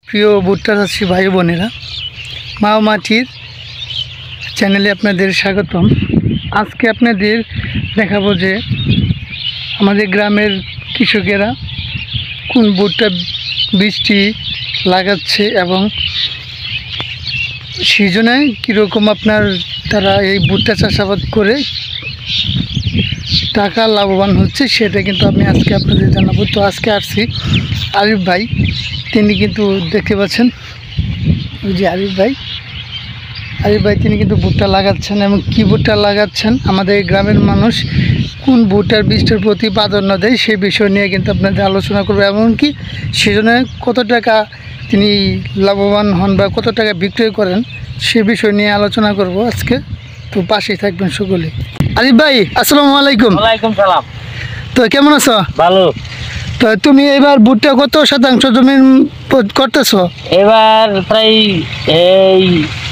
প্রিয় ভুট্টা চাষী ভাই বোনেরা, মা ও মাটির চ্যানেলে আপনাদের স্বাগতম। আজকে আপনাদের দেখাবো যে আমাদের গ্রামের কৃষকেরা কোন ভুট্টা বীজটি লাগাচ্ছে এবং সিজনে কীরকম তারা এই ভুট্টা চাষাবাদ করে টাকা লাভবান হচ্ছে, সেটা কিন্তু আমি আজকে আপনাদের জানাবো। তো আজকে আসছি আরিফ ভাই, তিনি কিন্তু দেখতে পাচ্ছেন ওই যে আরিফ ভাই তিনি কিন্তু ভুট্টা লাগাচ্ছেন এবং কী ভুট্টা লাগাচ্ছেন, আমাদের গ্রামের মানুষ কোন ভুট্টার বীজটার প্রতি প্রাধান্য দেয় সেই বিষয় নিয়ে কিন্তু আপনাদের আলোচনা করবো। এমনকি সিজনে কত টাকা তিনি লাভবান হন বা কত টাকা বিক্রয় করেন সে বিষয় নিয়ে আলোচনা করব আজকে। তো পাশেই থাকবেন সকলে। আরিফ ভাই, আসসালামু আলাইকুম। ওয়ালাইকুম সালাম। তো কেমন আছো? ভালো। তো তুমি এবার ভুট্টা কত শতাংশ জমি করতেছো? এবার প্রায় এই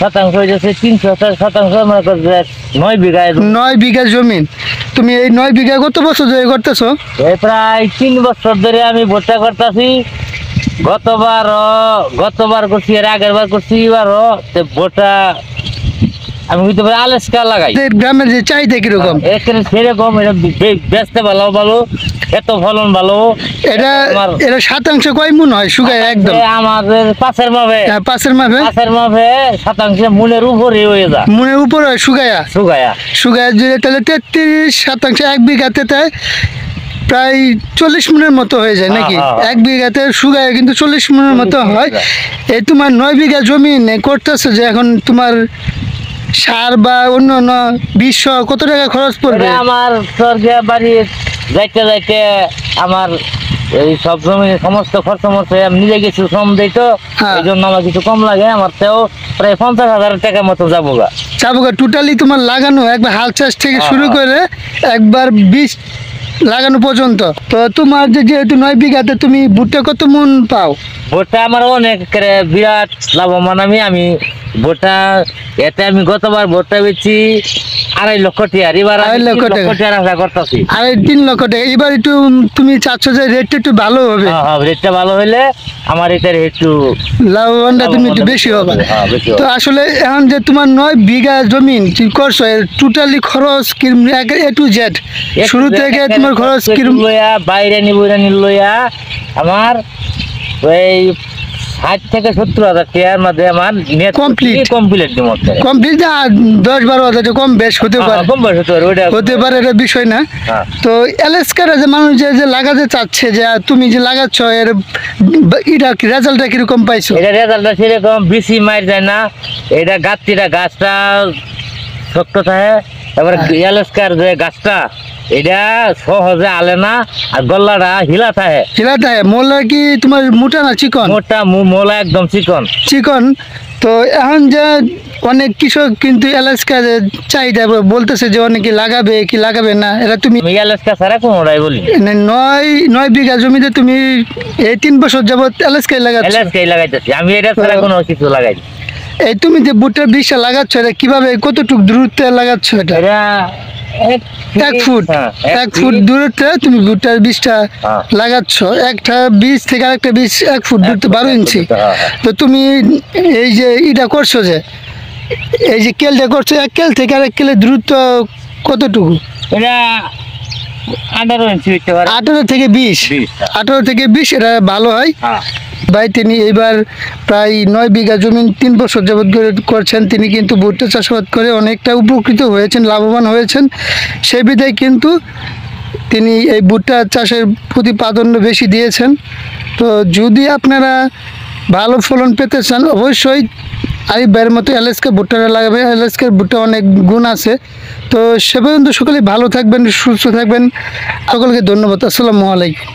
শতাংশ হয়েছে 300 মনে করছে 9 বিঘা। 9 বিঘা জমি। তুমি এই 9 বিঘা কত বছর ধরে করতেছো? এই প্রায় 3 বছর ধরে আমি ভুট্টা করতেছি। গতবার করছি, এর আগের বার করছি, এবারও ভুট্টা আমি বুঝতে পারি আলেস্কা লাগাই। গ্রামের যে চাহিদা কিরকম? সেরকম, এটা বেচতে ভালো, এত ফলন ভালো। এটা শতাংশ কয় মন হয় শুকায় একদম? আমাদের পাঁচের মাপে শতাংশ মনের উপরে হয়ে যায়। মনের উপরে হয় শুকায়া যদি তাহলে 33 শতাংশ 1 বিঘাতে তাই প্রায় 40 মনের মতো হয়ে যায় নাকি? 1 বিঘাতে শুকায় কিন্তু 40 মনের মতো হয়। এই তোমার 9 বিঘা জমি করতেছে যে, এখন তোমার সার বা অন্য বীজ কত টাকা খরচ পড়বে? আমার স্বর্গে বাড়ি যাইতে আমার এই সব জমি সমস্ত খরচ মরছে, আমি নিজে কিছু শ্রম দিই, তো এই জন্য আমার কিছু কম লাগে। আমার তেও প্রায় 50,000 টাকা মতো যাবো গা টোটালি তোমার লাগানো, একবার হাল চাষ থেকে শুরু করে একবার বীজ লাগানো পর্যন্ত। তো তোমার যেহেতু 9 বিঘাতে তুমি ভুট্টা কত মন পাও? ভুট্টা আমার অনেক বিরাট লাভবান। আমি ভুট্টা এতে আমি গতবার ভুট্টা বেচি 2.5 লক্ষ টাকা, এবার 2.5 লক্ষ টাকা আশা করতেছি। 3 লক্ষ টাকা। এবার একটু তুমি চাচ্ছ যে রেটটা একটু ভালো হবে? রেটটা ভালো হলে আমার এটার একটু লাভবানটা তুমি একটু বেশি হবে। তো আসলে এখন যে তোমার 9 বিঘা জমি করছো, টোটালি খরচ এ টু জেড শুরু থেকে তোমার খরচ কিরকম? বাইরে লইয়া আমার ওই 60 থেকে 70,000 টাকার মধ্যে আমার কমপ্লিট 10-12 কম বেশ হতে পারে, এটা বিষয় না। তো এলাকার যে মানুষ যে লাগাতে চাচ্ছে, যে তুমি যে লাগাচ্ছ, এর রেজাল্টটা কিরকম পাইছো? এটা রেজাল্টটা সেরকম বেশি মার যায় না। এটা গাছটা শক্ত থাকে। এবার এলাকার যে গাছটা এটা সহজে আলে না, আর গল্লাটা হিলা থাকে। মোলা কি তোমার মোটা না চিকন? মোলা একদম চিকন। তো এখন যে অনেক কৃষক কিন্তু এলাকা চাহিদা বলতেছে যে অনেকে লাগাবে না, এটা তুমি এলাকা ছাড়া কোনোটাই বলি 9 বিঘা জমিতে তুমি এই 3 বছর যাবত এলাকায় লাগাইতেছি। আমি এটা ছাড়া কোনো কিছু লাগাই। এই তুমি যে ভুট্টার বীজটা লাগাচ্ছ, এটা কিভাবে কতটুকু দূরত্বে লাগাচ্ছ? এটা 1 ফুট দূরত্বে তুমি ভুট্টার বীজটা লাগাচ্ছ। একটা বীজ থেকে আরেকটা বীজ 1 ফুট দূরত্বে 12 ইঞ্চি। তো তুমি এই যে এটা করছো, যে এই যে কেলটা করছো, 1 কেল থেকে আরেক কেলের দূরত্ব কতটুকু? এটা 18 ইঞ্চি হইতে পারে। 18 থেকে 20 এটা ভালো হয়। ভাই তিনি এবার প্রায় 9 বিঘা জমি 3 বছর যাবৎ করছেন। তিনি কিন্তু ভুট্টা চাষাবাদ করে অনেকটা উপকৃত হয়েছেন, লাভবান হয়েছেন। সে বিধায় কিন্তু তিনি এই ভুট্টা চাষের প্রতি প্রাধান্য বেশি দিয়েছেন। তো যদি আপনারা ভালো ফলন পেতে চান, অবশ্যই আরিফ ভাইয়ের মতো এলাকা ভুট্টাটা লাগাবে। এলাকার ভুট্টা অনেক গুণ আছে। তো সে পর্যন্ত সকলেই ভালো থাকবেন, সুস্থ থাকবেন। সকলকে ধন্যবাদ। আসসালামু আলাইকুম।